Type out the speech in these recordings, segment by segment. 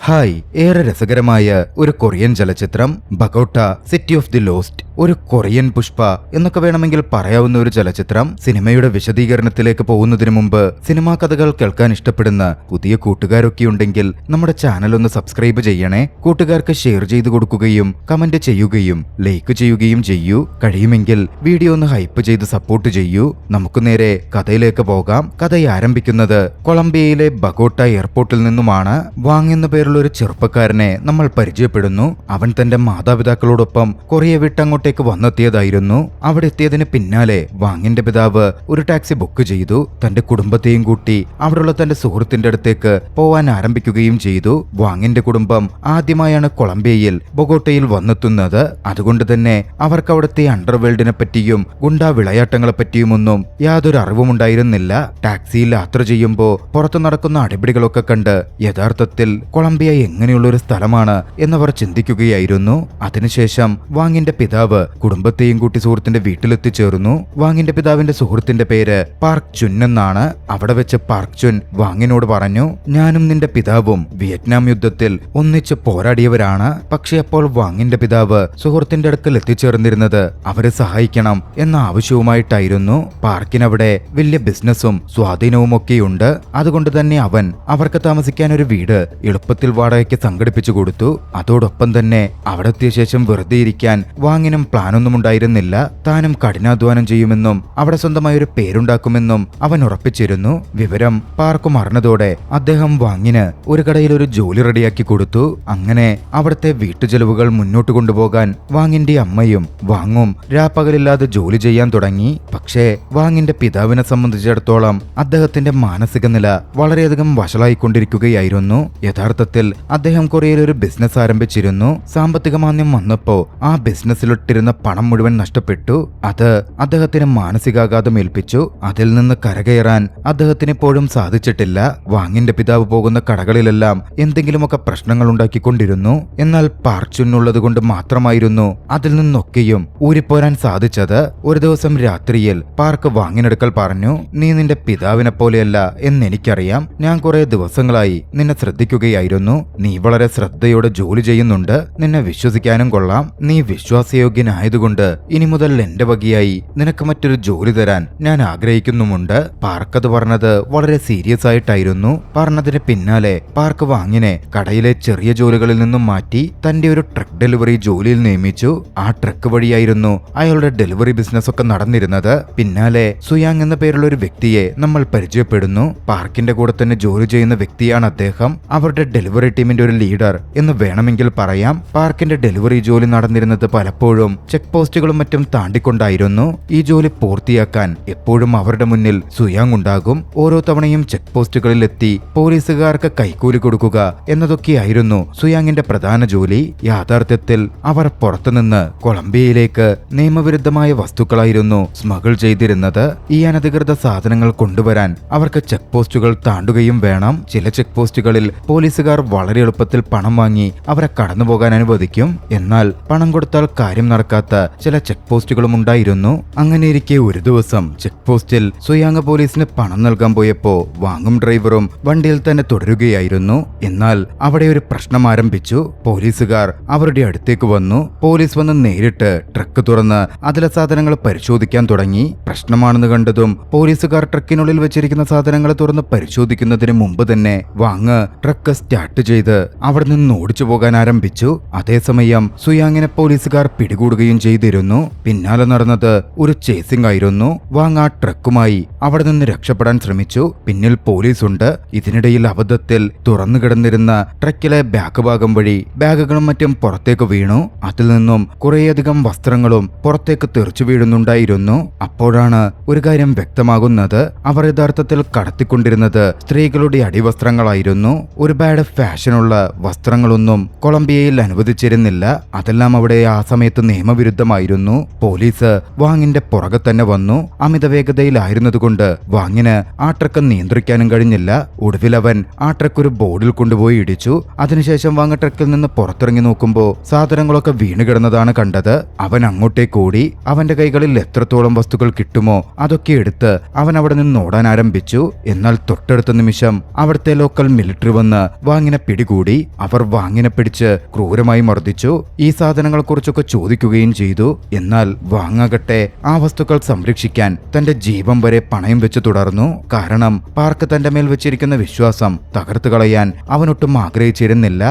Hi, ഏറെ രസകരമായ ഒരു കൊറിയൻ ചലച്ചിത്രം ബഗോട്ട സിറ്റി ഓഫ് ദി ലോസ്റ്റ്. ഒരു കൊറിയൻ പുഷ്പ എന്നൊക്കെ വേണമെങ്കിൽ പറയാവുന്ന ഒരു ചലച്ചിത്രം. സിനിമയുടെ വിശദീകരണത്തിലേക്ക് പോകുന്നതിന് മുമ്പ് സിനിമാ കഥകൾ കേൾക്കാൻ ഇഷ്ടപ്പെടുന്ന പുതിയ കൂട്ടുകാരൊക്കെ ഉണ്ടെങ്കിൽ നമ്മുടെ ചാനൽ ഒന്ന് സബ്സ്ക്രൈബ് ചെയ്യണേ. കൂട്ടുകാർക്ക് ഷെയർ ചെയ്തു കൊടുക്കുകയും കമന്റ് ചെയ്യുകയും ലൈക്ക് ചെയ്യുകയും ചെയ്യൂ. കഴിയുമെങ്കിൽ വീഡിയോ ഒന്ന് ഹൈപ്പ് ചെയ്ത് സപ്പോർട്ട് ചെയ്യൂ. നമുക്ക് നേരെ കഥയിലേക്ക് പോകാം. കഥ ആരംഭിക്കുന്നത് കൊളംബിയയിലെ ബഗോട്ട എയർപോർട്ടിൽ നിന്നുമാണ്. വാങ് എന്ന പേരുള്ള ഒരു ചെറുപ്പക്കാരനെ നമ്മൾ പരിചയപ്പെടുന്നു. അവൻ തന്റെ മാതാപിതാക്കളോടൊപ്പം കൊറിയ വിട്ടങ്ങോട്ടേക്ക് വന്നെത്തിയതായിരുന്നു. അവിടെ എത്തിയതിന് പിന്നാലെ വാങ്ങിന്റെ പിതാവ് ഒരു ടാക്സി ബുക്ക് ചെയ്തു. തന്റെ കുടുംബത്തെയും കൂട്ടി അവിടെയുള്ള തന്റെ സുഹൃത്തിന്റെ അടുത്തേക്ക് പോവാൻ ആരംഭിക്കുകയും ചെയ്തു. വാങ്ങിന്റെ കുടുംബം ആദ്യമായാണ് കൊളംബിയയിൽ ബൊഗോട്ടയിൽ വന്നെത്തുന്നത്. അതുകൊണ്ട് തന്നെ അവർക്ക് അവിടുത്തെ അണ്ടർവേൾഡിനെ പറ്റിയും ഗുണ്ടാ വിളയാട്ടങ്ങളെ പറ്റിയുമൊന്നും യാതൊരു അറിവുമുണ്ടായിരുന്നില്ല. ടാക്സിയിൽ യാത്ര ചെയ്യുമ്പോൾ പുറത്തു നടക്കുന്ന അടിപിടികളൊക്കെ കണ്ട് യഥാർത്ഥത്തിൽ കൊളംബിയ എങ്ങനെയുള്ള ഒരു സ്ഥലമാണ് എന്നവർ ചിന്തിക്കുകയായിരുന്നു. അതിനുശേഷം വാങ്ങിന്റെ പിതാവ് കുടുംബത്തെയും കൂട്ടി സുഹൃത്തിന്റെ വീട്ടിലെത്തിച്ചേർന്നു. വാങ്ങിന്റെ പിതാവിന്റെ സുഹൃത്തിന്റെ പേര് പാർക്ക് ചുൻ എന്നാണ്. അവിടെ വെച്ച് പാർക്ക് ചുൻ വാങ്ങിനോട് പറഞ്ഞു, ഞാനും നിന്റെ പിതാവും വിയറ്റ്നാം യുദ്ധത്തിൽ ഒന്നിച്ച് പോരാടിയവരാണ്. പക്ഷെ അപ്പോൾ വാങ്ങിന്റെ പിതാവ് സുഹൃത്തിന്റെ അടുക്കൽ എത്തിച്ചേർന്നിരുന്നത് അവരെ സഹായിക്കണം എന്ന ആവശ്യവുമായിട്ടായിരുന്നു. പാർക്കിനവിടെ വലിയ ബിസിനസ്സും സ്വാധീനവും ഒക്കെയുണ്ട്. അതുകൊണ്ട് തന്നെ അവൻ അവർക്ക് താമസിക്കാൻ ഒരു വീട് എളുപ്പത്തിൽ വാടകയ്ക്ക് സംഘടിപ്പിച്ചു കൊടുത്തു. അതോടൊപ്പം തന്നെ അവിടെ എത്തിയ ശേഷം വെറുതെ ഇരിക്കാൻ വാങ്ങിനും പ്ലാനൊന്നും ഉണ്ടായിരുന്നില്ല. താനും കഠിനാധ്വാനം ചെയ്യുമെന്നും അവിടെ സ്വന്തമായ ഒരു പേരുണ്ടാക്കുമെന്നും അവൻ ഉറപ്പിച്ചിരുന്നു. വിവരം പാർക്കും അറിഞ്ഞതോടെ അദ്ദേഹം വാങ്ങിന് ഒരു കടയിൽ ഒരു ജോലി റെഡിയാക്കി കൊടുത്തു. അങ്ങനെ അവിടുത്തെ വീട്ടുചെലവുകൾ മുന്നോട്ട് കൊണ്ടുപോകാൻ വാങ്ങിന്റെ അമ്മയും വാങ്ങും രാപ്പകലില്ലാതെ ജോലി ചെയ്യാൻ തുടങ്ങി. പക്ഷേ വാങ്ങിന്റെ പിതാവിനെ സംബന്ധിച്ചിടത്തോളം അദ്ദേഹത്തിന്റെ മാനസിക നില വളരെയധികം വഷളായിക്കൊണ്ടിരിക്കുകയായിരുന്നു. യഥാർത്ഥത്തിൽ അദ്ദേഹം കൊറിയയിൽ ഒരു ബിസിനസ് ആരംഭിച്ചിരുന്നു. സാമ്പത്തിക മാന്ദ്യം വന്നപ്പോ ആ ബിസിനസ്സിലിട്ടിരുന്ന പണം മുഴുവൻ നഷ്ടപ്പെട്ടു. അത് അദ്ദേഹത്തിന് മാനസികാഘാതം ഏൽപ്പിച്ചു. അതിൽ നിന്ന് കരകയറാൻ അദ്ദേഹത്തിന് ഇപ്പോഴും സാധിച്ചിട്ടില്ല. വാങ്ങിന്റെ പിതാവ് പോകുന്ന കടകളിലെല്ലാം എന്തെങ്കിലുമൊക്കെ പ്രശ്നങ്ങൾ ഉണ്ടാക്കിക്കൊണ്ടിരുന്നു. എന്നാൽ പാർക്ക് ചുന്നുള്ളത് കൊണ്ട് മാത്രമായിരുന്നു അതിൽ നിന്നൊക്കെയും ഊരിപ്പോരാൻ സാധിച്ചത്. ഒരു ദിവസം രാത്രിയിൽ പാർക്ക് വാങ്ങിനടുക്കൽ പറഞ്ഞു, നീ നിന്റെ പിതാവിനെ പോലെയല്ല എന്നെനിക്കറിയാം. ഞാൻ കുറെ ദിവസങ്ങളായി നിന്നെ ശ്രദ്ധിക്കുകയായിരുന്നു. നീ വളരെ ശ്രദ്ധയോടെ ജോലി ചെയ്യുന്നുണ്ട്. നിന്നെ വിശ്വസിക്കാനും കൊള്ളാം. നീ വിശ്വാസയോഗ്യനായതുകൊണ്ട് ഇനി മുതൽ എന്റെ വകയായി നിനക്ക് മറ്റൊരു ജോലി തരാൻ ഞാൻ ആഗ്രഹിക്കുന്നുമുണ്ട്. പാർക്ക് അത് പറഞ്ഞത് വളരെ സീരിയസ് ആയിട്ടായിരുന്നു. പറഞ്ഞതിന് പിന്നാലെ പാർക്ക് വാങ്ങിനെ കടയിലെ ചെറിയ ജോലികളിൽ നിന്നും മാറ്റി തന്റെ ഒരു ട്രക്ക് ഡെലിവറി ജോലിയിൽ നിയമിച്ചു. ആ ട്രക്ക് വഴിയായിരുന്നു അയാളുടെ ഡെലിവറി ബിസിനസ് ഒക്കെ നടന്നിരുന്നത്. പിന്നാലെ സുയാങ് എന്ന പേരുള്ള ഒരു വ്യക്തിയെ നമ്മൾ പരിചയപ്പെടുന്നു. പാർക്കിന്റെ കൂടെ തന്നെ ജോലി ചെയ്യുന്ന വ്യക്തിയാണ് അദ്ദേഹം. അവരുടെ ഡെലിവറി ടീമിന്റെ ഒരു ലീഡർ എന്ന് വേണമെങ്കിൽ പറയാം. പാർക്കിന്റെ ഡെലിവറി ജോലി നടന്നിരുന്നത് പലപ്പോഴും ചെക്ക് പോസ്റ്റുകളും മറ്റും താണ്ടിക്കൊണ്ടായിരുന്നു. ഈ ജോലി പൂർത്തിയാക്കാൻ എപ്പോഴും അവരുടെ മുന്നിൽ സുയാങ് ഉണ്ടാകും. ഓരോ തവണയും ചെക്ക് പോസ്റ്റുകളിൽ എത്തി പോലീസുകാർക്ക് കൈക്കൂലി കൊടുക്കുക എന്നതൊക്കെയായിരുന്നു സുയാങ്ങിന്റെ പ്രധാന ജോലി. യാഥാർത്ഥ്യത്തിൽ അവർ പുറത്തുനിന്ന് കൊളംബിയയിലേക്ക് നിയമവിരുദ്ധമായ വസ്തുക്കളായിരുന്നു സ്മഗിൾ ചെയ്തിരുന്നത്. ഈ അനധികൃത സാധനങ്ങൾ കൊണ്ടുവരാൻ അവർക്ക് ചെക്ക് പോസ്റ്റുകൾ താണ്ടുകയും വേണം. ചില ചെക്ക് പോസ്റ്റുകളിൽ പോലീസുകാർ വളരെ എളുപ്പത്തിൽ പണം വാങ്ങി അവരെ കടന്നുപോകാൻ അനുവദിക്കും. എന്നാൽ പണം കൊടുത്താൽ കാര്യം നടക്കാത്ത ചില ചെക്ക് പോസ്റ്റുകളും ഉണ്ടായിരുന്നു. അങ്ങനെയിരിക്കെ ഒരു ദിവസം ചെക്ക് പോസ്റ്റിൽ സുയാങ് പോലീസിന് പണം നൽകാൻ പോയപ്പോ വാങ്ങും ഡ്രൈവറും വണ്ടിയിൽ തന്നെ തുടരുകയായിരുന്നു. എന്നാൽ അവിടെ ഒരു പ്രശ്നം ആരംഭിച്ചു. പോലീസുകാർ അവരുടെ അടുത്തേക്ക് വന്നു. പോലീസ് വന്ന് നേരിട്ട് ട്രക്ക് തുറന്ന് അതിലെ സാധനങ്ങൾ പരിശോധിക്കാൻ തുടങ്ങി. പ്രശ്നമാണെന്ന് കണ്ടതും പോലീസുകാർ ട്രക്കിനുള്ളിൽ വെച്ചിരിക്കുന്ന സാധനങ്ങൾ തുറന്ന് പരിശോധിക്കുന്നതിന് മുമ്പ് തന്നെ വാങ് ട്രക്ക് സ്റ്റാർട്ട് ചെയ്ത് അവിടെ നിന്ന് ഓടിച്ചു പോകാൻ ആരംഭിച്ചു. അതേസമയം സുയാങ്ങിനെ പോലീസുകാർ പിടികൂടുകയും ചെയ്തിരുന്നു. പിന്നാലെ നടന്നത് ഒരു ചേസിംഗ് ആയിരുന്നു. വാങ് ആ ട്രക്കുമായി അവിടെ നിന്ന് രക്ഷപ്പെടാൻ ശ്രമിച്ചു. പിന്നിൽ പോലീസുണ്ട്. ഇതിനിടയിൽ അബദ്ധത്തിൽ തുറന്നു കിടന്നിരുന്ന ട്രക്കിലെ ബാക്ക് ഭാഗം വഴി ബാഗുകളും മറ്റും പുറത്തേക്ക് വീണു. അതിൽ നിന്നും കുറേയധികം വസ്ത്രങ്ങളും പുറത്തേക്ക് തെറിച്ചു വീഴുന്നുണ്ടായിരുന്നു. അപ്പോഴാണ് ഒരു കാര്യം വ്യക്തമാകുന്നത്. അവർ യഥാർത്ഥത്തിൽ കടത്തിക്കൊണ്ടിരുന്നത് സ്ത്രീകളുടെ അടിവസ്ത്രങ്ങളായിരുന്നു. ഒരുപാട് ഫാഷനുള്ള വസ്ത്രങ്ങളൊന്നും കൊളംബിയയിൽ അനുവദിച്ചിരുന്നില്ല. അതെല്ലാം അവിടെ ആ സമയത്ത് നിയമവിരുദ്ധമായിരുന്നു. പോലീസ് വാങ്ങിന്റെ പുറകെ തന്നെ വന്നു. അമിത വേഗതയിലായിരുന്നതുകൊണ്ട് വാങ്ങിന് ആ ട്രക്ക് നിയന്ത്രിക്കാനും കഴിഞ്ഞില്ല. ഒടുവിൽ അവൻ ആ ട്രക്ക് ഒരു ബോർഡിൽ കൊണ്ടുപോയി ഇടിച്ചു. അതിനുശേഷം വാങ്ങ ട്രക്കിൽ നിന്ന് പുറത്തിറങ്ങി നോക്കുമ്പോൾ സാധനങ്ങളൊക്കെ വീണുകിടന്നതാണ് കണ്ടത്. അവൻ അങ്ങോട്ടേക്ക് ഓടി. അവന്റെ കൈകളിൽ എത്രത്തോളം വസ്തുക്കൾ കിട്ടുമോ അതൊക്കെ എടുത്ത് അവൻ അവിടെ നിന്ന് ഓടാൻ ആരംഭിച്ചു. എന്നാൽ തൊട്ടടുത്ത നിമിഷം അവിടുത്തെ ലോക്കൽ മിലിറ്ററി വന്ന് വാങ്ങിനെ വാങ്ങിനെ പിടികൂടി അവർ വാങ്ങിനെ പിടിച്ച് ക്രൂരമായി മർദ്ദിച്ചു. ഈ സാധനങ്ങളെക്കുറിച്ചൊക്കെ ചോദിക്കുകയും ചെയ്തു. എന്നാൽ വാങ്ങാകട്ടെ ആ വസ്തുക്കൾ സംരക്ഷിക്കാൻ തന്റെ ജീവൻ വരെ പണയം വെച്ച് തുടർന്നു. കാരണം പാർക്ക് തന്റെ മേൽ വെച്ചിരിക്കുന്ന വിശ്വാസം തകർത്തു കളയാൻ അവനൊട്ടും ആഗ്രഹിച്ചിരുന്നില്ല.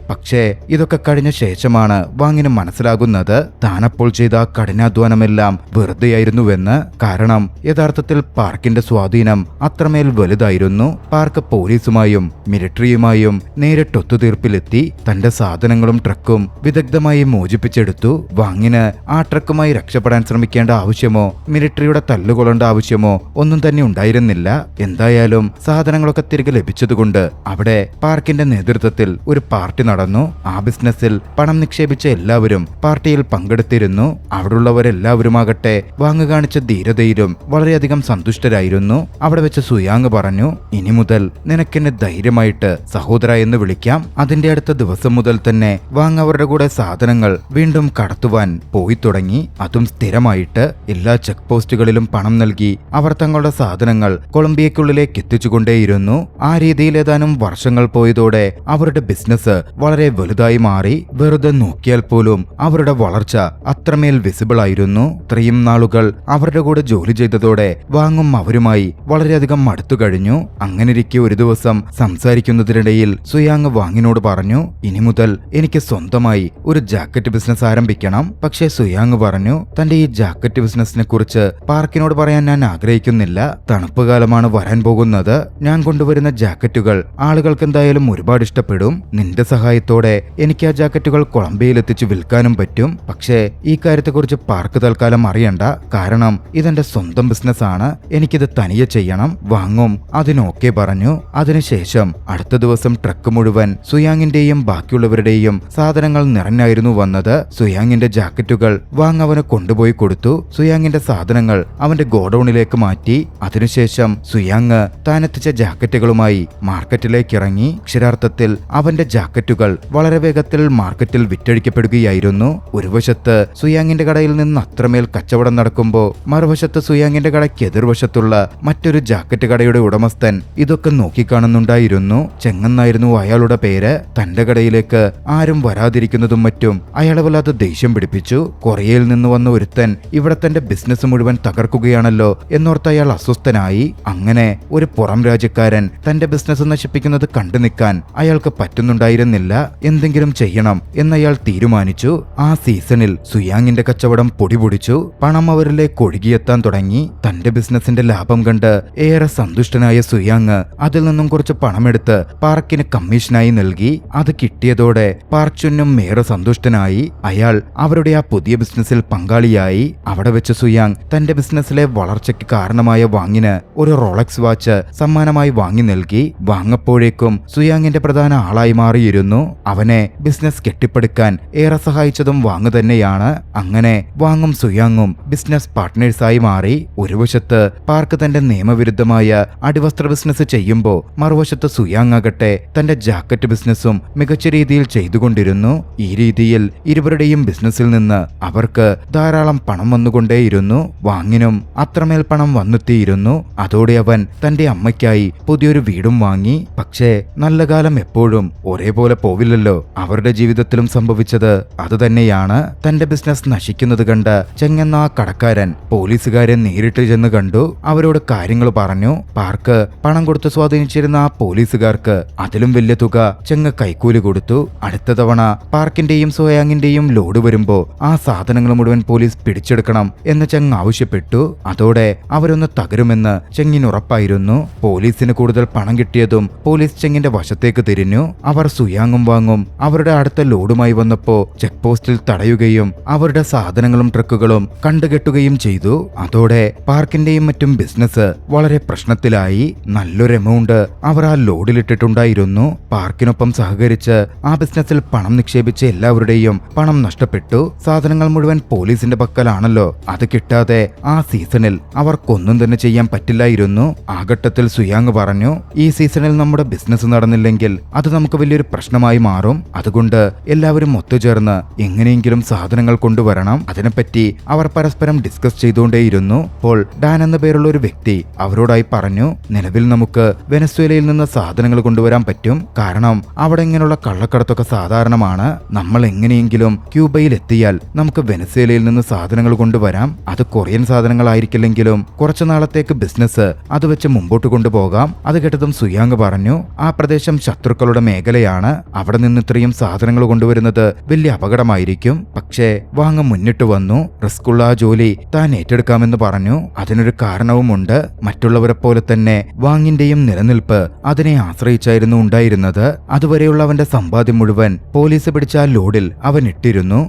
പക്ഷേ ഇതൊക്കെ കഴിഞ്ഞ ശേഷമാണ് വാങ്ങിന് മനസ്സിലാകുന്നത് താനപ്പോൾ ചെയ്ത കഠിനാധ്വാനമെല്ലാം വെറുതെയായിരുന്നുവെന്ന്. കാരണം യഥാർത്ഥത്തിൽ പാർക്കിന്റെ സ്വാധീനം അത്രമേൽ വലുതായിരുന്നു. പാർക്ക് പോലീസുമായും മിലിറ്ററിയുമായും നേരിട്ട് ഒത്തുതീർപ്പിലെത്തി തന്റെ സാധനങ്ങളും ട്രക്കും വിദഗ്ധമായി മോചിപ്പിച്ചെടുത്തു. വാങ്ങിന് ആ ട്രക്കുമായി രക്ഷപ്പെടാൻ ശ്രമിക്കേണ്ട ആവശ്യമോ മിലിറ്ററിയുടെ തല്ലുകൊള്ളേണ്ട ആവശ്യമോ ഒന്നും തന്നെ ഉണ്ടായിരുന്നില്ല. എന്തായാലും സാധനങ്ങളൊക്കെ തിരികെ ലഭിച്ചതുകൊണ്ട് അവിടെ പാർക്കിന്റെ നേതൃത്വത്തിൽ ഒരു പാർട്ടി നടന്നു. ആ ബിസിനസ്സിൽ പണം നിക്ഷേപിച്ച എല്ലാവരും പാർട്ടിയിൽ പങ്കെടുത്തിരുന്നു. അവിടെയുള്ളവരെല്ലാവരുമാകട്ടെ വാങ്ങ് കാണിച്ച ധീരതയിലും വളരെയധികം സന്തുഷ്ടരായിരുന്നു. അവിടെ വെച്ച് സുയാങ് പറഞ്ഞു, ഇനി മുതൽ നിനക്കെന്നെ ധൈര്യമായിട്ട് സഹോദര എന്ന് വിളിക്കാം. അതിന്റെ അടുത്ത ദിവസം മുതൽ തന്നെ വാങ് അവരുടെ കൂടെ സാധനങ്ങൾ വീണ്ടും കടത്തുവാൻ പോയി തുടങ്ങി. അതും സ്ഥിരമായിട്ട് എല്ലാ ചെക്ക് പോസ്റ്റുകളിലും പണം നൽകി അവർ തങ്ങളുടെ സാധനങ്ങൾ കൊളംബിയയ്ക്കുള്ളിലേക്ക് എത്തിച്ചുകൊണ്ടേയിരുന്നു. ആ രീതിയിൽ ഏതാനും വർഷങ്ങൾ പോയതോടെ അവരുടെ ബിസിനസ് വളരെ വലുതായി മാറി. വെറുതെ നോക്കിയാൽ പോലും അവരുടെ വളർച്ച അത്രമേൽ വിസിബിൾ ആയിരുന്നു. ഇത്രയും നാളുകൾ അവരുടെ കൂടെ ജോലി ചെയ്തതോടെ വാങ്ങും അവരുമായി വളരെയധികം മടുത്തു കഴിഞ്ഞു. അങ്ങനെയിരിക്കെ ഒരു ദിവസം സംസാരിക്കുന്നതിനിടയിൽ സുയാങ് വാങ്ങിനോട് പറഞ്ഞു, ഇനി മുതൽ എനിക്ക് സ്വന്തമായി ഒരു ജാക്കറ്റ് ബിസിനസ് ആരംഭിക്കണം. പക്ഷേ സുയാങ് പറഞ്ഞു, തന്റെ ഈ ജാക്കറ്റ് ബിസിനസിനെ കുറിച്ച് പാർക്കിനോട് പറയാൻ ഞാൻ ആഗ്രഹിക്കുന്നില്ല. തണുപ്പ് കാലമാണ് വരാൻ പോകുന്നത്. ഞാൻ കൊണ്ടുവരുന്ന ജാക്കറ്റുകൾ ആളുകൾക്ക് എന്തായാലും ഒരുപാട് ഇഷ്ടപ്പെടും. നിന്റെ സഹായത്തോടെ എനിക്ക് ആ ജാക്കറ്റുകൾ കൊളംബിയയിൽ എത്തിച്ച് വിൽക്കാനും പറ്റും. പക്ഷേ ഈ കാര്യത്തെക്കുറിച്ച് പാർക്ക് തൽക്കാലം അറിയണ്ട. കാരണം ഇതെന്റെ സ്വന്തം ബിസിനസ് ആണ്. എനിക്കിത് തനിയെ ചെയ്യണം. വാങ്ങും അതിനൊക്കെ പറഞ്ഞു. അതിനുശേഷം അടുത്ത ദിവസം ട്രക്ക് മുഴുവൻ സുയാങ്ങിന്റെയും ബാക്കിയുള്ളവരുടെയും സാധനങ്ങൾ നിറഞ്ഞായിരുന്നു വന്നത്. സുയാങ്ങിന്റെ ജാക്കറ്റുകൾ വാങ് അവന് കൊണ്ടുപോയി കൊടുത്തു. സുയാങ്ങിന്റെ സാധനങ്ങൾ അവന്റെ ഗോഡൌണിലേക്ക് മാറ്റി. അതിനുശേഷം സുയാങ് താനെത്തിച്ച ജാക്കറ്റുകളുമായി മാർക്കറ്റിലേക്ക് ഇറങ്ങി. അക്ഷരാർത്ഥത്തിൽ അവന്റെ ജാക്കറ്റുകൾ വളരെ വേഗത്തിൽ മാർക്കറ്റിൽ വിറ്റഴിക്കപ്പെടുകയായിരുന്നു. ഒരു വശത്ത് സുയാങ്ങിന്റെ കടയിൽ നിന്ന് അത്രമേൽ കച്ചവടം നടക്കുമ്പോൾ മറുവശത്ത് സുയാങ്ങിന്റെ കടയ്ക്ക് എതിർവശത്തുള്ള മറ്റൊരു ജാക്കറ്റ് കടയുടെ ഉടമസ്ഥൻ ഇതൊക്കെ നോക്കിക്കാണുന്നുണ്ടായിരുന്നു. ചെങ്ങെന്നായിരുന്നു അയാളുടെ പേര്. തന്റെ കടയിലേക്ക് ആരും വരാതിരിക്കുന്നതും മറ്റും അയാളെ വല്ലാതെ ദേഷ്യം പിടിപ്പിച്ചു. കൊറിയയിൽ നിന്ന് വന്ന ഒരുത്തൻ ഇവിടെ തന്റെ ബിസിനസ് മുഴുവൻ തകർക്കുകയാണല്ലോ എന്നോർത്ത് അയാൾ അസ്വസ്ഥനായി. അങ്ങനെ ഒരു പുറം രാജ്യക്കാരൻ തന്റെ ബിസിനസ് നശിപ്പിക്കുന്നത് കണ്ടു നിൽക്കാൻ അയാൾക്ക് പറ്റുന്നുണ്ടായിരുന്നില്ല. എന്തെങ്കിലും ചെയ്യണം എന്നയാൾ തീരുമാനിച്ചു. ആ സീസണിൽ സുയാങ്ങിന്റെ കച്ചവടം പൊടിപൊടിച്ചു. പണം അവരിലേക്ക് ഒഴുകിയെത്താൻ തുടങ്ങി. തന്റെ ബിസിനസിന്റെ ലാഭം കണ്ട് ഏറെ സന്തുഷ്ടനായ സുയാങ് അതിൽ നിന്നും കുറച്ച് പണമെടുത്ത് പാർക്കിന് കമ്മീഷനായി നൽകി. അത് കിട്ടിയതോടെ പാർക്ക് ചുന്നും ഏറെ സന്തുഷ്ടനായി. അയാൾ അവരുടെ ആ പുതിയ ബിസിനസ്സിൽ പങ്കാളിയായി. അവിടെ വെച്ച് സുയാങ് തന്റെ ബിസിനസ്സിലെ വളർച്ചയ്ക്ക് കാരണമായ വാങ്ങിന് ഒരു റോളക്സ് വാച്ച് സമ്മാനമായി വാങ്ങി നൽകി. വാങ്ങപ്പോഴേക്കും സുയാങ്ങിന്റെ പ്രധാന ആളായി മാറിയിരുന്നു. അവനെ ബിസിനസ് കെട്ടിപ്പടുക്കാൻ ഏറെ സഹായിച്ചതും വാങ് തന്നെയാണ്. അങ്ങനെ വാങ്ങും സുയാങ്ങും ബിസിനസ് പാർട്ട്നേഴ്സായി മാറി. ഒരു വശത്ത് പാർക്ക് തന്റെ നിയമവിരുദ്ധമായ അടിവസ്ത്ര ബിസിനസ് ചെയ്യുമ്പോൾ മറുവശത്ത് സുയാങ് ആകട്ടെ തന്റെ ജാക്കറ്റ് ബിസിനസ്സും മികച്ച രീതിയിൽ ചെയ്തുകൊണ്ടിരുന്നു. ഈ രീതിയിൽ ഇരുവരുടെയും ബിസിനസ്സിൽ നിന്ന് അവർക്ക് ധാരാളം പണം വന്നുകൊണ്ടേയിരുന്നു. വാങ്ങിനും അത്രമേൽ പണം വന്നെത്തിയിരുന്നു. അതോടെ അവൻ തന്റെ അമ്മയ്ക്കായി പുതിയൊരു വീടും വാങ്ങി. പക്ഷേ നല്ല കാലം എപ്പോഴും ഒരേപോലെ പോവില്ലല്ലോ. അവരുടെ ജീവിതത്തിലും സംഭവിച്ചത് അതുതന്നെയാണ്. തന്റെ ബിസിനസ് നശിക്കുന്നത് കണ്ട് ചെങ്ങെന്ന ആ കടക്കാരൻ പോലീസുകാരെ നേരിട്ട് ചെന്ന് കണ്ടു. അവരോട് കാര്യങ്ങൾ പറഞ്ഞു. പാർക്ക് പണം കൊടുത്ത് സ്വാധീനിച്ചിരുന്ന ആ പോലീസുകാർക്ക് അതിലും വലിയ തുക ചെങ്ങ് കൈക്കൂലി കൊടുത്തു. അടുത്ത തവണ പാർക്കിന്റെയും സുയാങ്ങിന്റെയും ലോഡ് വരുമ്പോ ആ സാധനങ്ങൾ മുഴുവൻ പോലീസ് പിടിച്ചെടുക്കണം എന്ന് ചെങ്ങ് ആവശ്യപ്പെട്ടു. അതോടെ അവരൊന്ന് തകരുമെന്ന് ചെങ്ങിന് ഉറപ്പായിരുന്നു. പോലീസിന് കൂടുതൽ പണം കിട്ടിയതും പോലീസ് ചെങ്ങിന്റെ വശത്തേക്ക് തിരിഞ്ഞു. അവർ സുയാങ്ങും വാങ്ങും അവരുടെ അടുത്ത ലോഡുമായി വന്നപ്പോ ചെക്ക് പോസ്റ്റിൽ തടയുകയും അവരുടെ സാധനങ്ങളും ട്രക്കുകളും കണ്ടുകെട്ടുകയും ചെയ്തു. അതോടെ പാർക്കിന്റെയും മറ്റും ബിസിനസ് വളരെ പ്രശ്നത്തിലായി. നല്ലൊരു എമൗണ്ട് അവർ ആ ലോഡിലിട്ടിട്ടുണ്ടായിരുന്നു. പാർക്കിനൊപ്പം സഹകരിച്ച് ആ ബിസിനസ്സിൽ പണം നിക്ഷേപിച്ച എല്ലാവരുടെയും പണം നഷ്ടപ്പെട്ടു. സാധനങ്ങൾ മുഴുവൻ പോലീസിന്റെ പക്കലാണല്ലോ. അത് കിട്ടാതെ ആ സീസണിൽ അവർക്കൊന്നും തന്നെ ചെയ്യാൻ പറ്റില്ലായിരുന്നു. ആ ഘട്ടത്തിൽ സുയാങ് പറഞ്ഞു, ഈ സീസണിൽ നമ്മുടെ ബിസിനസ് നടന്നില്ലെങ്കിൽ അത് നമുക്ക് വലിയൊരു പ്രശ്നമായി പ്രശ്നമായി മാറും. അതുകൊണ്ട് എല്ലാവരും ഒത്തുചേർന്ന് എങ്ങനെയെങ്കിലും സാധനങ്ങൾ കൊണ്ടുവരണം. അതിനെപ്പറ്റി അവർ പരസ്പരം ഡിസ്കസ് ചെയ്തുകൊണ്ടേയിരുന്നു. അപ്പോൾ ഡാൻ എന്ന പേരുള്ള ഒരു വ്യക്തി അവരോടായി പറഞ്ഞു, നിലവിൽ നമുക്ക് വെനസ്വേലയിൽ നിന്ന് സാധനങ്ങൾ കൊണ്ടുവരാൻ പറ്റും. കാരണം അവിടെ ഇങ്ങനെയുള്ള കള്ളക്കടത്തൊക്കെ സാധാരണമാണ്. നമ്മൾ എങ്ങനെയെങ്കിലും ക്യൂബയിൽ എത്തിയാൽ നമുക്ക് വെനസ്വേലയിൽ നിന്ന് സാധനങ്ങൾ കൊണ്ടുവരാം. അത് കൊറിയൻ സാധനങ്ങളായിരിക്കില്ലെങ്കിലും കുറച്ചു നാളത്തേക്ക് ബിസിനസ് അത് വെച്ച് മുമ്പോട്ട് കൊണ്ടുപോകാം. അത് കേട്ടതും സുയാങ് പറഞ്ഞു, ആ പ്രദേശം ശത്രുക്കളുടെ മേഖലയാണ്. അവിടെ നിന്ന് ഇത്രയും സാധനങ്ങൾ കൊണ്ടുവരുന്നത് വലിയ അപകടമായിരിക്കും. പക്ഷേ വാങ് മുന്നിട്ട് വന്നു. റിസ്കുള്ള ആ ജോലി താൻ ഏറ്റെടുക്കാമെന്ന് പറഞ്ഞു. അതിനൊരു കാരണവുമുണ്ട്. മറ്റുള്ളവരെ പോലെ തന്നെ വാങ്ങിന്റെയും നിലനിൽപ്പ് അതിനെ ആശ്രയിച്ചായിരുന്നു ഉണ്ടായിരുന്നത്. അതുവരെയുള്ള അവന്റെ സമ്പാദ്യം മുഴുവൻ പോലീസ് പിടിച്ച ആ ലോഡിൽ അവൻ ഇട്ടിരുന്നു.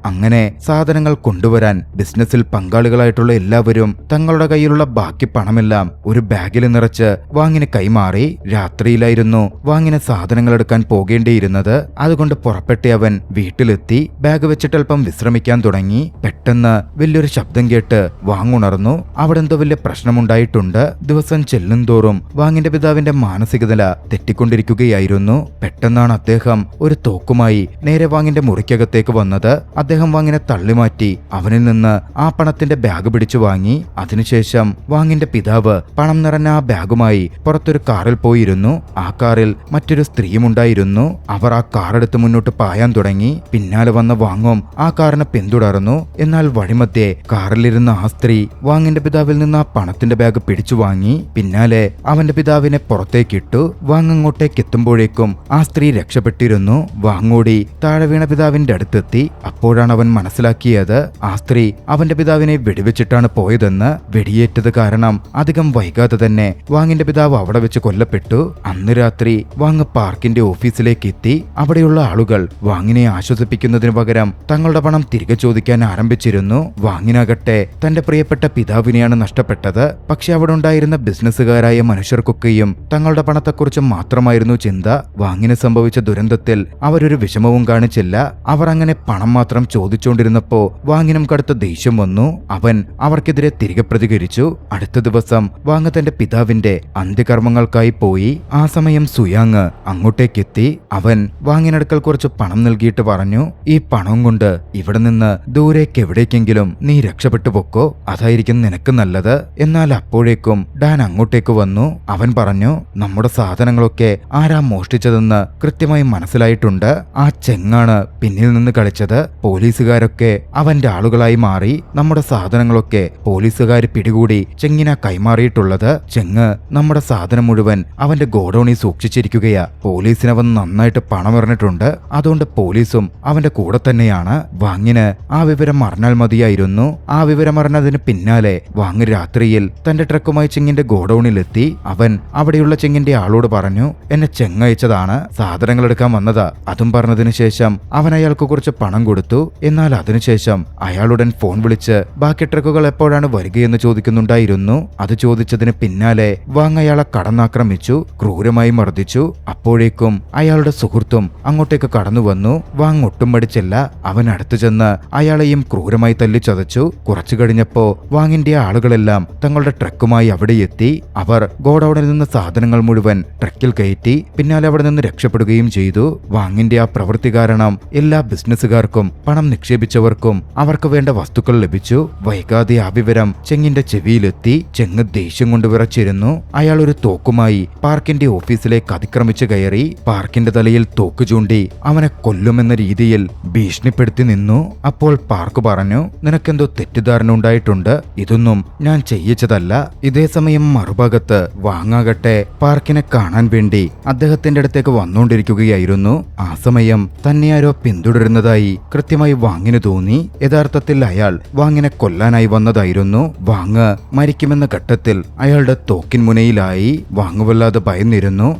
അങ്ങനെ സാധനങ്ങൾ കൊണ്ടുവരാൻ ബിസിനസ്സിൽ പങ്കാളികളായിട്ടുള്ള എല്ലാവരും തങ്ങളുടെ കയ്യിലുള്ള ബാക്കി പണമെല്ലാം ഒരു ബാഗിൽ നിറച്ച് വാങ്ങിന് കൈമാറി. രാത്രിയിലായിരുന്നു വാങ്ങിന് സാധനങ്ങൾ എടുക്കാൻ പോകേണ്ടിയിരുന്നത്. അതുകൊണ്ട് പുറപ്പെട്ട അവൻ വീട്ടിലെത്തി ബാഗ് വെച്ചിട്ട് അല്പം വിശ്രമിക്കാൻ തുടങ്ങി. പെട്ടെന്ന് വലിയൊരു ശബ്ദം കേട്ട് വാങ്ങുണർന്നു. അവിടെ എന്തോ വലിയ പ്രശ്നമുണ്ടായിട്ടുണ്ട്. ദിവസം ചെല്ലുംതോറും വാങ്ങിന്റെ പിതാവിന്റെ മാനസിക നില തെറ്റിക്കൊണ്ടിരിക്കുകയായിരുന്നു. പെട്ടെന്നാണ് അദ്ദേഹം ഒരു തോക്കുമായി നേരെ വാങ്ങിന്റെ മുറിക്കകത്തേക്ക് വന്നത്. അദ്ദേഹം വാങ്ങിനെ തള്ളിമാറ്റി അവനിൽ നിന്ന് ആ പണത്തിന്റെ ബാഗ് പിടിച്ചു വാങ്ങി. അതിനുശേഷം വാങ്ങിന്റെ പിതാവ് പണം നിറഞ്ഞ ആ ബാഗുമായി പുറത്തൊരു കാറിൽ പോയിരുന്നു. ആ കാറിൽ മറ്റൊരു സ്ത്രീയുമുണ്ടായിരുന്നു. അവർ ആ കാറെടുത്ത് മുന്നോട്ട് പായാൻ തുടങ്ങി. പിന്നാലെ വന്ന വാങ്ങും ആ കാറിനെ പിന്തുടർന്നു. എന്നാൽ വഴിമധ്യേ കാറിലിരുന്ന ആ സ്ത്രീ വാങ്ങിന്റെ പിതാവിൽ നിന്ന് ആ പണത്തിന്റെ ബാഗ് പിടിച്ചു വാങ്ങി. പിന്നാലെ അവന്റെ പിതാവിനെ പുറത്തേക്കിട്ടു. വാങ് അങ്ങോട്ടേക്ക് എത്തുമ്പോഴേക്കും ആ സ്ത്രീ രക്ഷപ്പെട്ടിരുന്നു. വാങ്ങോടി താഴെ വീണ പിതാവിന്റെ അടുത്തെത്തി. അപ്പോഴാണ് അവൻ മനസ്സിലാക്കിയത് ആ സ്ത്രീ അവന്റെ പിതാവിനെ വെടിവെച്ചിട്ടാണ് പോയതെന്ന്. വെടിയേറ്റത് കാരണം അധികം വൈകാതെ തന്നെ വാങ്ങിന്റെ പിതാവ് അവിടെ വെച്ച് കൊല്ലപ്പെട്ടു. അന്ന് രാത്രി വാങ് പാർക്കിന്റെ ഓഫീസിലേക്ക് എത്തി. അവിടെയുള്ള ആളുകൾ വാങ്ങിനെ ആശ്വസിപ്പിക്കുന്നതിന് പകരം തങ്ങളുടെ പണം തിരികെ ചോദിക്കാൻ ആരംഭിച്ചിരുന്നു. വാങ്ങിനാകട്ടെ തന്റെ പ്രിയപ്പെട്ട പിതാവിനെയാണ് നഷ്ടപ്പെട്ടത്. പക്ഷെ അവിടെ ഉണ്ടായിരുന്ന ബിസിനസ്സുകാരായ മനുഷ്യർക്കൊക്കെയും തങ്ങളുടെ പണത്തെക്കുറിച്ച് മാത്രമായിരുന്നു ചിന്ത. വാങ്ങിന് സംഭവിച്ച ദുരന്തത്തിൽ അവരൊരു വിഷമവും കാണിച്ചില്ല. അവർ അങ്ങനെ പണം മാത്രം ചോദിച്ചുകൊണ്ടിരുന്നപ്പോ വാങ്ങിനും കടുത്ത ദേഷ്യം വന്നു. അവൻ അവർക്കെതിരെ തിരികെ പ്രതികരിച്ചു. അടുത്ത ദിവസം വാങ് തന്റെ പിതാവിന്റെ അന്ത്യകർമ്മങ്ങൾക്കായി പോയി. ആ സമയം സുയാങ് അങ്ങോട്ടേക്കെത്തി. അവൻ വാങ്ങിനടുക്കൽ കുറച്ച് പണം നൽകിയിട്ട് പറഞ്ഞു, ഈ പണം കൊണ്ട് ഇവിടെ നിന്ന് ദൂരേക്ക് എവിടേക്കെങ്കിലും നീ രക്ഷപ്പെട്ടു പൊക്കോ, അതായിരിക്കും നിനക്ക് നല്ലത്. എന്നാൽ അപ്പോഴേക്കും ഡാൻ അങ്ങോട്ടേക്ക് വന്നു. അവൻ പറഞ്ഞു, നമ്മുടെ സാധനങ്ങളൊക്കെ ആരാ മോഷ്ടിച്ചതെന്ന് കൃത്യമായി മനസ്സിലായിട്ടുണ്ട്. ആ ചെങ്ങാണ് പിന്നിൽ നിന്ന് കളിച്ചത്. പോലീസുകാരൊക്കെ അവന്റെ ആളുകളായി മാറി. നമ്മുടെ സാധനങ്ങളൊക്കെ പോലീസുകാർ പിടികൂടി ചെങ്ങിന കൈമാറിയിട്ടുള്ളത്. ചെങ്ങ് നമ്മുടെ സാധനം മുഴുവൻ അവന്റെ ഗോഡൌണിൽ സൂക്ഷിച്ചിരിക്കുകയാ. പോലീസിന് അവൻ നന്നായിട്ട് പണം എറിഞ്ഞിട്ടുണ്ട്. അതുകൊണ്ട് പോലീസും അവന്റെ കൂടെ തന്നെയാണ്. വാങ്ങിന് ആ വിവരം അറിഞ്ഞാൽ മതിയായിരുന്നു. ആ വിവരം അറിഞ്ഞതിന് പിന്നാലെ വാങ്ങ് രാത്രിയിൽ തന്റെ ട്രക്കുമായി ചെങ്ങിന്റെ ഗോഡൌണിലെത്തി. അവൻ അവിടെയുള്ള ചെങ്ങിന്റെ ആളോട് പറഞ്ഞു, എന്നെ ചെങ്ങയച്ചതാണ്, സാധനങ്ങൾ എടുക്കാൻ വന്നതാ. അതും പറഞ്ഞതിനു ശേഷം അവൻ അയാൾക്ക് കുറച്ച് പണം കൊടുത്തു. എന്നാൽ അതിനുശേഷം അയാളുടൻ ഫോൺ വിളിച്ച് ബാക്കി ട്രക്കുകൾ എപ്പോഴാണ് വരികയെന്ന് ചോദിക്കുന്നുണ്ടായിരുന്നു. അത് ചോദിച്ചതിന് പിന്നാലെ വാങ് അയാളെ കടന്നാക്രമിച്ചു, ക്രൂരമായി മർദ്ദിച്ചു. അപ്പോഴേക്കും അയാളുടെ സുഹൃത്തും അങ്ങോട്ടേക്ക് കടന്നു വന്നു. വാങ് ഒട്ടും മടിച്ചില്ല. അവൻ അടുത്തു ചെന്ന് അയാളെയും ക്രൂരമായി തല്ലിച്ചതച്ചു. കുറച്ചു കഴിഞ്ഞപ്പോ വാങ്ങിന്റെ ആളുകളെല്ലാം തങ്ങളുടെ ട്രക്കുമായി അവിടെ എത്തി. അവർ ഗോഡൌണിൽ നിന്ന് സാധനങ്ങൾ മുഴുവൻ ട്രക്കിൽ കയറ്റി. പിന്നാലെ അവിടെ നിന്ന് രക്ഷപ്പെടുകയും ചെയ്തു. വാങ്ങിന്റെ ആ പ്രവൃത്തി കാരണം എല്ലാ ബിസിനസ്സുകാർക്കും പണം നിക്ഷേപിച്ചവർക്കും അവർക്ക് വേണ്ട വസ്തുക്കൾ ലഭിച്ചു. വൈകാതെ ആ വിവരം ചെങ്ങിന്റെ ചെവിയിലെത്തി. ചെങ്ങ് ദേഷ്യം കൊണ്ട് വിറച്ചിരുന്നു. അയാൾ ഒരു തോക്കുമായി പാർക്കിന്റെ ഓഫീസിലേക്ക് അതിക്രമിച്ചു കയറി. പാർക്കിന്റെ തലയിൽ തോക്ക് ചൂണ്ടി അവനെ കൊല്ലുമെന്ന രീതിയിൽ ഭീഷണിപ്പെടുത്തി നിന്നു. അപ്പോൾ പാർക്ക് പറഞ്ഞു, നിനക്കെന്തോ തെറ്റിദ്ധാരണ ഉണ്ടായിട്ടുണ്ട്, ഇതൊന്നും ഞാൻ ചെയ്യിച്ചതല്ല. ഇതേസമയം മറുഭാഗത്ത് വാങ്ങാകട്ടെ പാർക്കിനെ കാണാൻ വേണ്ടി അദ്ദേഹത്തിന്റെ അടുത്തേക്ക് വന്നുകൊണ്ടിരിക്കുകയായിരുന്നു. ആ സമയം തന്നെ ആരോ പിന്തുടരുന്നതായി കൃത്യമായി വാങ്ങിന് തോന്നി. യഥാർത്ഥത്തിൽ അയാൾ വാങ്ങിനെ കൊല്ലാനായി വന്നതായിരുന്നു. വാങ് മരിക്കുമെന്ന ഘട്ടത്തിൽ അയാളുടെ തോക്കിൻ മുനയിലായി. വാങ് വല്ലാതെ ഭയന്നിരുന്നു.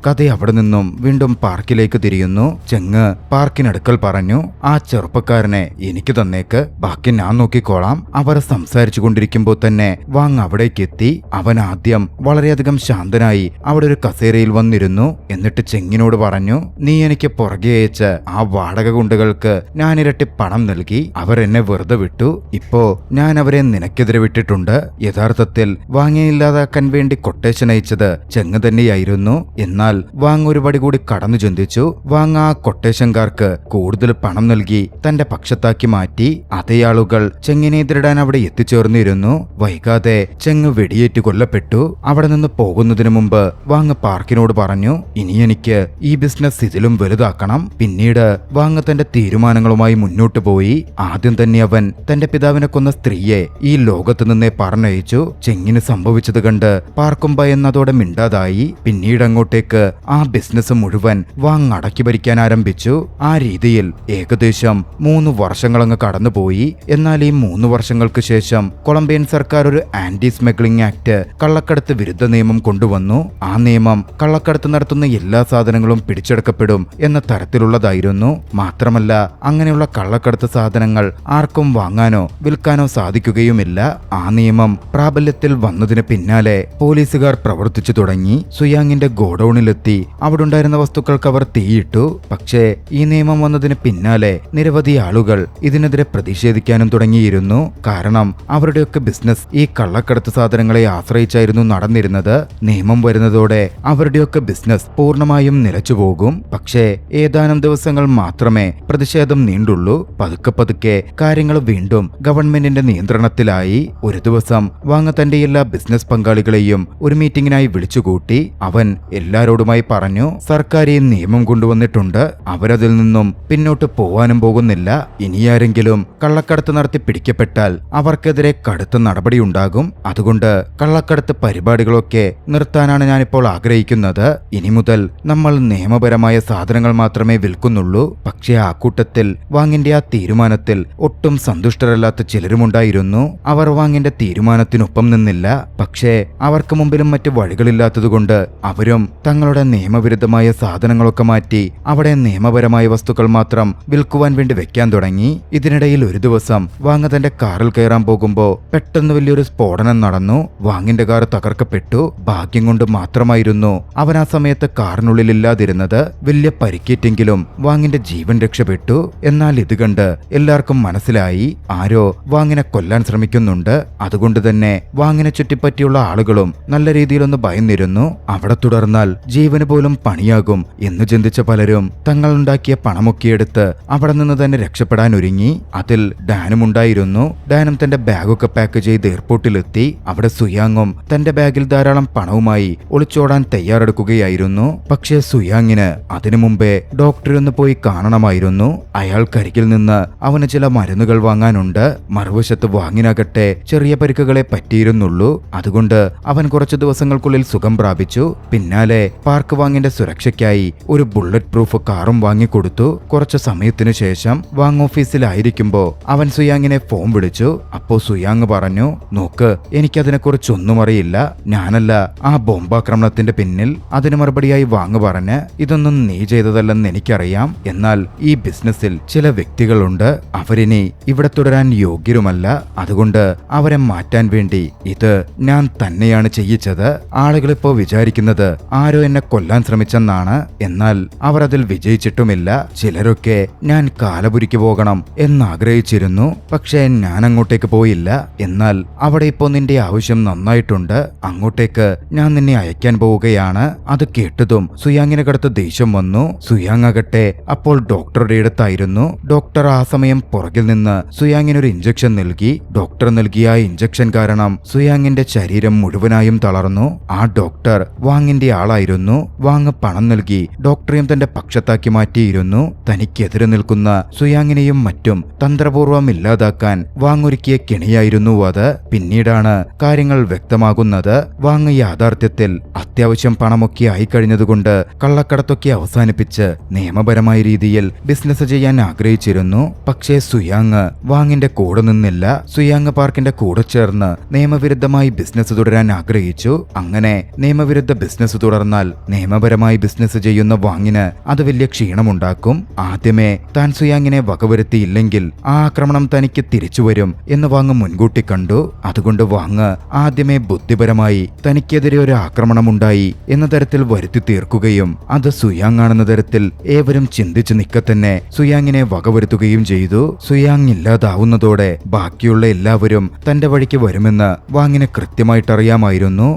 കഥ അവിടെ നിന്നും വീണ്ടും പാർക്കിലേക്ക് തിരിയുന്നു. ചെങ്ങ് പാർക്കിനടുക്കൽ പറഞ്ഞു, ആ ചെറുപ്പക്കാരനെ എനിക്ക് തന്നേക്ക്, ബാക്കി ഞാൻ നോക്കിക്കോളാം. അവർ സംസാരിച്ചു കൊണ്ടിരിക്കുമ്പോൾ തന്നെ വാങ് അവിടേക്ക് എത്തി. അവൻ ആദ്യം വളരെയധികം ശാന്തനായി അവിടെ ഒരു കസേരയിൽ വന്നിരുന്നു. എന്നിട്ട് ചെങ്ങിനോട് പറഞ്ഞു, നീ എനിക്ക് പുറകെ അയച്ച ആ വാടക ഗുണ്ടകൾക്ക് ഞാൻ ഇരട്ടി പണം നൽകി. അവർ എന്നെ വെറുതെ വിട്ടു. ഇപ്പോ ഞാൻ അവരെ നിനക്കെതിരെ വിട്ടിട്ടുണ്ട്. യഥാർത്ഥത്തിൽ വാങ്ങിയെ ഇല്ലാതാക്കാൻ വേണ്ടി കൊട്ടേഷൻ അയച്ചത് ചെങ്ങ് തന്നെയായിരുന്നു. എന്നാൽ എന്നാൽ വാങ് ഒരു പടി കൂടി കടന്നു ചിന്തിച്ചു. വാങ് ആ കൊട്ടേഷൻകാർക്ക് കൂടുതൽ പണം നൽകി തന്റെ പക്ഷത്താക്കി മാറ്റി. അതേ ആളുകൾ ചെങ്ങിനെ എതിരിടാൻ അവിടെ എത്തിച്ചേർന്നിരുന്നു. വൈകാതെ ചെങ്ങ് വെടിയേറ്റ് കൊല്ലപ്പെട്ടു. അവിടെ നിന്ന് പോകുന്നതിന് മുമ്പ് വാങ് പാർക്കിനോട് പറഞ്ഞു, ഇനി എനിക്ക് ഈ ബിസിനസ് ഇതിലും വലുതാക്കണം. പിന്നീട് വാങ് തന്റെ തീരുമാനങ്ങളുമായി മുന്നോട്ടു പോയി. ആദ്യം തന്നെ അവൻ തന്റെ പിതാവിനെ കൊന്ന സ്ത്രീയെ ഈ ലോകത്ത് നിന്നേ പറഞ്ഞയച്ചു. ചെങ്ങിന് സംഭവിച്ചത് കണ്ട് പാർക്കും ഭയന്നതോടെ മിണ്ടാതായി. പിന്നീട് അങ്ങോട്ടേക്ക് ആ ബിസിനസ് മുഴുവൻ വാങ് അടക്കി ഭരിക്കാൻ ആരംഭിച്ചു. ആ രീതിയിൽ ഏകദേശം 3 വർഷങ്ങളങ്ങ് കടന്നുപോയി. എന്നാൽ ഈ 3 വർഷങ്ങൾക്ക് ശേഷം കൊളംബിയൻ സർക്കാർ ഒരു ആന്റി സ്മഗ്ലിംഗ് ആക്ട്, കള്ളക്കടത്ത് വിരുദ്ധ നിയമം കൊണ്ടുവന്നു. ആ നിയമം കള്ളക്കടത്ത് നടത്തുന്ന എല്ലാ സാധനങ്ങളും പിടിച്ചെടുക്കപ്പെടും എന്ന തരത്തിലുള്ളതായിരുന്നു. മാത്രമല്ല അങ്ങനെയുള്ള കള്ളക്കടത്ത് സാധനങ്ങൾ ആർക്കും വാങ്ങാനോ വിൽക്കാനോ സാധിക്കുകയുമില്ല. ആ നിയമം പ്രാബല്യത്തിൽ വന്നതിന് പിന്നാലെ പോലീസുകാർ പ്രവർത്തിച്ചു തുടങ്ങി. സുയാങ്ങിന്റെ ഗോഡൌണിലെത്തി അവിടെ ഉണ്ടായിരുന്ന വസ്തുക്കൾക്ക് അവർ തീയിട്ടു. പക്ഷേ ഈ നിയമം വന്നതിന് പിന്നാലെ നിരവധി ആളുകൾ ഇതിനെതിരെ പ്രതിഷേധിക്കാനും തുടങ്ങിയിരുന്നു. കാരണം അവരുടെയൊക്കെ ബിസിനസ് ഈ കള്ളക്കടത്ത് സാധനങ്ങളെ ആശ്രയിച്ചായിരുന്നു നടന്നിരുന്നത്. നിയമം വരുന്നതോടെ അവരുടെയൊക്കെ ബിസിനസ് പൂർണ്ണമായും നിലച്ചുപോകും. പക്ഷേ ഏതാനും ദിവസങ്ങൾ മാത്രമേ പ്രതിഷേധം നീണ്ടുള്ളൂ. പതുക്കെ പതുക്കെ കാര്യങ്ങൾ വീണ്ടും ഗവൺമെന്റിന്റെ നിയന്ത്രണത്തിലായി. ഒരു ദിവസം വാങ് തന്റെ എല്ലാ ബിസിനസ് പങ്കാളികളെയും ഒരു മീറ്റിംഗിനായി വിളിച്ചുകൂട്ടി. അവൻ എല്ലാരോടുമായി പറഞ്ഞു, സർക്കാർ ഈ നിയമം കൊണ്ടുവന്നിട്ടുണ്ട്, അവരതിൽ നിന്നും പിന്നോട്ട് പോവാനും പോകുന്നില്ല. ഇനിയാരെങ്കിലും കള്ളക്കടത്ത് നടത്തി പിടിക്കപ്പെട്ടാൽ അവർക്കെതിരെ കടുത്ത നടപടിയുണ്ടാകും. അതുകൊണ്ട് കള്ളക്കടത്ത് പരിപാടികളൊക്കെ നിർത്താനാണ് ഞാനിപ്പോൾ ആഗ്രഹിക്കുന്നത്. ഇനി മുതൽ നമ്മൾ നിയമപരമായ സാധനങ്ങൾ മാത്രമേ വിൽക്കുന്നുള്ളൂ. പക്ഷേ ആ കൂട്ടത്തിൽ വാങ്ങിന്റെ ആ തീരുമാനത്തിൽ ഒട്ടും സന്തുഷ്ടരല്ലാത്ത ചിലരുമുണ്ടായിരുന്നു. അവർ വാങ്ങിന്റെ തീരുമാനത്തിനൊപ്പം നിന്നില്ല. പക്ഷേ അവർക്ക് മുമ്പിലും മറ്റ് വഴികളില്ലാത്തതുകൊണ്ട് അവരും തങ്ങളുടെ നിയമവിരുദ്ധമായ സാധനങ്ങളൊക്കെ മാറ്റി അവിടെ നിയമപരമായ വസ്തുക്കൾ മാത്രം വിൽക്കുവാൻ വേണ്ടി വെക്കാൻ തുടങ്ങി. ഇതിനിടയിൽ ഒരു ദിവസം വാങ് തന്റെ കാറിൽ കയറാൻ പോകുമ്പോ പെട്ടെന്ന് വലിയൊരു സ്ഫോടനം നടന്നു. വാങ്ങിന്റെ കാർ തകർക്കപ്പെട്ടു. ഭാഗ്യം കൊണ്ട് മാത്രമായിരുന്നു അവൻ ആ സമയത്ത് കാറിനുള്ളിൽ ഇല്ലാതിരുന്നത്. വലിയ പരിക്കേറ്റെങ്കിലും വാങ്ങിന്റെ ജീവൻ രക്ഷപ്പെട്ടു. എന്നാൽ ഇത് കണ്ട് എല്ലാവർക്കും മനസ്സിലായി ആരോ വാങ്ങിനെ കൊല്ലാൻ ശ്രമിക്കുന്നുണ്ട്. അതുകൊണ്ട് തന്നെ വാങ്ങിനെ ചുറ്റിപ്പറ്റിയുള്ള ആളുകളും നല്ല രീതിയിലൊന്ന് ഭയന്നിരുന്നു. അവിടെ തുടർന്നാൽ ജീവന് പോലും പണിയാകും എന്ന് ചിന്തിച്ച പലരും തങ്ങളുണ്ടാക്കിയ പണമൊക്കെ എടുത്ത് അവിടെ നിന്ന് തന്നെ രക്ഷപ്പെടാൻ ഒരുങ്ങി. അതിൽ ഡാനും ഉണ്ടായിരുന്നു. ഡാനും തന്റെ ബാഗൊക്കെ പാക്ക് ചെയ്ത് എയർപോർട്ടിലെത്തി. അവിടെ സുയാങ്ങും തന്റെ ബാഗിൽ ധാരാളം പണവുമായി ഒളിച്ചോടാൻ തയ്യാറെടുക്കുകയായിരുന്നു. പക്ഷേ സുയാങ്ങിന് അതിനു മുമ്പേ ഡോക്ടറെ ഒന്ന് പോയി കാണണമായിരുന്നു. അയാൾക്കരികിൽ നിന്ന് അവന് ചില മരുന്നുകൾ വാങ്ങാനുണ്ട്. മറുവശത്ത് വാങ്ങിനാകട്ടെ ചെറിയ പരിക്കുകളെ പറ്റിയിരുന്നുള്ളൂ. അതുകൊണ്ട് അവൻ കുറച്ചു ദിവസങ്ങൾക്കുള്ളിൽ സുഖം പ്രാപിച്ചു. പിന്നാലെ പാർക്ക് വാങ്ങിന്റെ സുരക്ഷയ്ക്കായി ഒരു ബുള്ളറ്റ് പ്രൂഫ് കാറും വാങ്ങിക്കൊടുത്തു. കുറച്ചു സമയത്തിനു ശേഷം വാങ് ഓഫീസിലായിരിക്കുമ്പോ അവൻ സുയാങ്ങിനെ ഫോൺ വിളിച്ചു. അപ്പോ സുയാങ് പറഞ്ഞു, നോക്ക്, എനിക്കതിനെക്കുറിച്ചൊന്നും അറിയില്ല, ഞാനല്ല ആ ബോംബാക്രമണത്തിന്റെ പിന്നിൽ. അതിന് മറുപടിയായി വാങ് പറഞ്ഞ്, ഇതൊന്നും നീ ചെയ്തതല്ലെന്ന് എനിക്കറിയാം. എന്നാൽ ഈ ബിസിനസ്സിൽ ചില വ്യക്തികളുണ്ട്, അവരിനി ഇവിടെ തുടരാൻ യോഗ്യരുമല്ല. അതുകൊണ്ട് അവരെ മാറ്റാൻ വേണ്ടി ഇത് ഞാൻ തന്നെയാണ് ചെയ്യിച്ചത്. ആളുകളിപ്പോ വിചാരിക്കുന്നത് ആരോ എന്നെ കൊല്ലാൻ ശ്രമിച്ചെന്നാണ്. എന്നാൽ അവർ അതിൽ വിജയിച്ചിട്ടുമില്ല. ചിലരൊക്കെ ഞാൻ കാലപുരിക്ക് പോകണം എന്നാഗ്രഹിച്ചിരുന്നു. പക്ഷേ ഞാൻ അങ്ങോട്ടേക്ക് പോയില്ല. എന്നാൽ അവിടെ ഇപ്പോ നിന്റെ ആവശ്യം നന്നായിട്ടുണ്ട്. അങ്ങോട്ടേക്ക് ഞാൻ നിന്നെ അയക്കാൻ പോവുകയാണ്. അത് കേട്ടതും സുയാങ്ങിന് കടുത്ത ദേഷ്യം വന്നു. സുയാങ് ആകട്ടെ അപ്പോൾ ഡോക്ടറുടെ അടുത്തായിരുന്നു. ഡോക്ടർ ആ സമയം പുറകിൽ നിന്ന് സുയാങ്ങിനൊരു ഇഞ്ചക്ഷൻ നൽകി. ഡോക്ടർ നൽകിയ ആ ഇഞ്ചക്ഷൻ കാരണം സുയാങ്ങിന്റെ ശരീരം മുഴുവനായും തളർന്നു. ആ ഡോക്ടർ വാങ്ങിന്റെ ആളായിരുന്നു. വാങ് പണം നൽകി ഡോക്ടറെയും തന്റെ പക്ഷത്താക്കി മാറ്റിയിരുന്നു. തനിക്കെതിരെ നിൽക്കുന്ന സുയാങ്ങിനെയും മറ്റും തന്ത്രപൂർവ്വം ഇല്ലാതാക്കാൻ വാങ് ഒരുക്കിയ കെണിയായിരുന്നു അത്. പിന്നീടാണ് കാര്യങ്ങൾ വ്യക്തമാകുന്നത്. വാങ് യാഥാർത്ഥ്യത്തിൽ അത്യാവശ്യം പണമൊക്കെ ആയിക്കഴിഞ്ഞതുകൊണ്ട് കള്ളക്കടത്തൊക്കെ അവസാനിപ്പിച്ച് നിയമപരമായ രീതിയിൽ ബിസിനസ് ചെയ്യാൻ ആഗ്രഹിച്ചിരുന്നു. പക്ഷേ സുയാങ് വാങ്ങിന്റെ കൂടെ നിന്നില്ല. സുയാങ് പാർക്കിന്റെ കൂടെ ചേർന്ന് നിയമവിരുദ്ധമായി ബിസിനസ് തുടരാൻ ആഗ്രഹിച്ചു. അങ്ങനെ നിയമവിരുദ്ധ ബിസിനസ് തുടർന്നാൽ നിയമപരമായി ബിസിനസ് ചെയ്യുന്ന വാങ്ങിന് അത് വലിയ ക്ഷീണമുണ്ടാക്കും. ആദ്യമേ താൻ സുയാങ്ങിനെ വകവരുത്തിയില്ലെങ്കിൽ ആ ആക്രമണം തനിക്ക് തിരിച്ചുവരും എന്ന് വാങ് മുൻകൂട്ടി കണ്ടു. അതുകൊണ്ട് വാങ് ആദ്യമേ ബുദ്ധിപരമായി തനിക്കെതിരെ ഒരു ആക്രമണമുണ്ടായി എന്ന തരത്തിൽ വരുത്തി തീർക്കുകയും അത് സുയാങ് ആണെന്ന തരത്തിൽ ഏവരും ചിന്തിച്ചു നിൽക്കത്തന്നെ സുയാങ്ങിനെ വകവരുത്തുകയും ചെയ്തു. സുയാങ് ഇല്ലാതാവുന്നതോടെ ബാക്കിയുള്ള എല്ലാവരും തന്റെ വഴിക്ക് വരുമെന്ന് വാങ്ങിന് കൃത്യമായിട്ടറിയാമായിരുന്നു.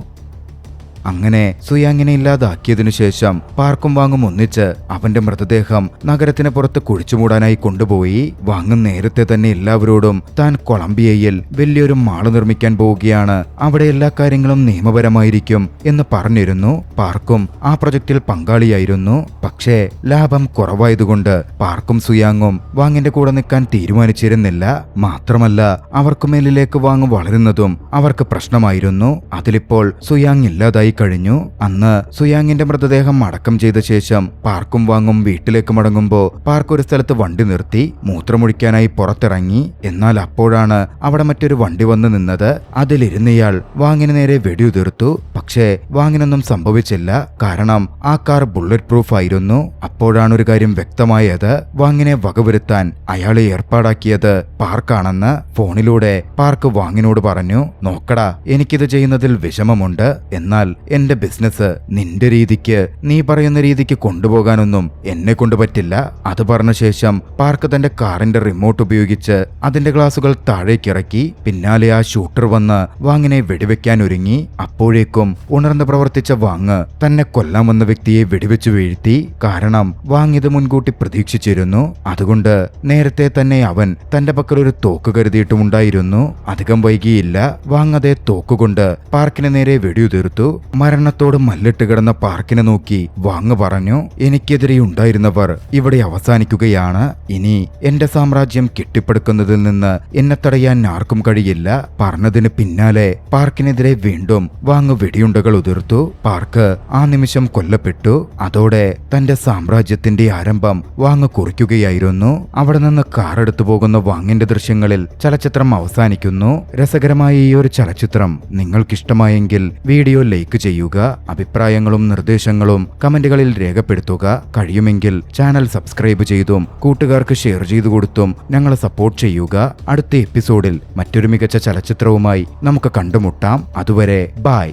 അങ്ങനെ സുയാങ്ങിനെ ഇല്ലാതാക്കിയതിനു ശേഷം പാർക്കും വാങ്ങും ഒന്നിച്ച് അവന്റെ മൃതദേഹം നഗരത്തിന് പുറത്ത് കുഴിച്ചുമൂടാനായി കൊണ്ടുപോയി. വാങ്ങും നേരത്തെ തന്നെ എല്ലാവരോടും താൻ കൊളംബിയയിൽ വലിയൊരു മാള് നിർമ്മിക്കാൻ പോവുകയാണ്, അവിടെ എല്ലാ കാര്യങ്ങളും നിയമപരമായിരിക്കും എന്ന് പറഞ്ഞിരുന്നു. പാർക്കും ആ പ്രൊജക്റ്റിൽ പങ്കാളിയായിരുന്നു. പക്ഷേ ലാഭം കുറവായതുകൊണ്ട് പാർക്കും സുയാങ്ങും വാങ്ങിന്റെ കൂടെ നിൽക്കാൻ തീരുമാനിച്ചിരുന്നില്ല. മാത്രമല്ല അവർക്ക് മേലിലേക്ക് വാങ്ങ് വളരുന്നതും അവർക്ക് പ്രശ്നമായിരുന്നു. അതിലിപ്പോൾ സുയാങ് ഇല്ലാതായി കഴിഞ്ഞു. അന്ന് സുയാങ്ങിന്റെ മൃതദേഹം അടക്കം ചെയ്ത ശേഷം പാർക്കും വാങ്ങും വീട്ടിലേക്ക് മടങ്ങുമ്പോ പാർക്ക് ഒരു സ്ഥലത്ത് വണ്ടി നിർത്തി മൂത്രമൊഴിക്കാനായി പുറത്തിറങ്ങി. എന്നാൽ അപ്പോഴാണ് അവിടെ മറ്റൊരു വണ്ടി വന്ന് നിന്നത്. അതിലിരുന്നയാൾ വാങ്ങിന് നേരെ വെടിയുതിർത്തു. പക്ഷേ വാങ്ങിനൊന്നും സംഭവിച്ചില്ല, കാരണം ആ കാർ ബുള്ളറ്റ് പ്രൂഫ് ആയിരുന്നു. അപ്പോഴാണ് ഒരു കാര്യം വ്യക്തമായത്. വാങ്ങിനെ വകവരുത്താൻ അയാളെ ഏർപ്പാടാക്കിയത് പാർക്കാണെന്ന്. ഫോണിലൂടെ പാർക്ക് വാങ്ങിനോട് പറഞ്ഞു, നോക്കടാ, എനിക്കിത് ചെയ്യുന്നതിൽ വിഷമമുണ്ട്, എന്നാൽ എന്റെ ബിസിനസ് നിന്റെ രീതിക്ക്, നീ പറയുന്ന രീതിക്ക് കൊണ്ടുപോകാനൊന്നും എന്നെ കൊണ്ട് പറ്റില്ല. അത് പറഞ്ഞ ശേഷം പാർക്ക് തന്റെ കാറിന്റെ റിമോട്ട് ഉപയോഗിച്ച് അതിന്റെ ഗ്ലാസുകൾ താഴേക്കിറക്കി. പിന്നാലെ ആ ഷൂട്ടർ വന്ന് വാങ്ങിനെ വെടിവെക്കാൻ ഒരുങ്ങി. അപ്പോഴേക്കും ഉണർന്ന് പ്രവർത്തിച്ച വാങ് തന്നെ കൊല്ലാൻ വന്ന വ്യക്തിയെ വെടിവെച്ചു വീഴ്ത്തി. കാരണം വാങ് ഇത് മുൻകൂട്ടി പ്രതീക്ഷിച്ചിരുന്നു. അതുകൊണ്ട് നേരത്തെ തന്നെ അവൻ തന്റെ പക്കൽ ഒരു തോക്ക് കരുതിയിട്ടുമുണ്ടായിരുന്നു. അധികം വൈകിയില്ല, വാങ് അതേ തോക്കുകൊണ്ട് പാർക്കിന് നേരെ വെടിയുതിർത്തു. മരണത്തോട് മല്ലിട്ട് കിടന്ന പാർക്കിനെ നോക്കി വാങ് പറഞ്ഞു, എനിക്കെതിരെ ഉണ്ടായിരുന്നവർ ഇവിടെ അവസാനിക്കുകയാണ്. ഇനി എന്റെ സാമ്രാജ്യം കെട്ടിപ്പടുക്കുന്നതിൽ നിന്ന് എന്നെ തടയാൻ ആർക്കും കഴിയില്ല. പറഞ്ഞതിന് പിന്നാലെ പാർക്കിനെതിരെ വീണ്ടും വാങ് വെടിയുണ്ടകൾ ഉതിർത്തു. പാർക്ക് ആ നിമിഷം കൊല്ലപ്പെട്ടു. അതോടെ തന്റെ സാമ്രാജ്യത്തിന്റെ ആരംഭം വാങ് കുറിക്കുകയായിരുന്നു. അവിടെ നിന്ന് കാർ എടുത്തു പോകുന്ന വാങ്ങിന്റെ ദൃശ്യങ്ങളിൽ ചലച്ചിത്രം അവസാനിക്കുന്നു. രസകരമായ ഈ ഒരു ചലച്ചിത്രം നിങ്ങൾക്കിഷ്ടമായെങ്കിൽ വീഡിയോ ലൈക്ക് ചെയ്യുക. അഭിപ്രായങ്ങളും നിർദ്ദേശങ്ങളും കമന്റുകളിൽ രേഖപ്പെടുത്തുക. കഴിയുമെങ്കിൽ ചാനൽ സബ്സ്ക്രൈബ് ചെയ്തും കൂട്ടുകാർക്ക് ഷെയർ ചെയ്തു കൊടുത്തും ഞങ്ങളെ സപ്പോർട്ട് ചെയ്യുക. അടുത്ത എപ്പിസോഡിൽ മറ്റൊരു മികച്ച ചലച്ചിത്രവുമായി നമുക്ക് കണ്ടുമുട്ടാം. അതുവരെ ബൈ.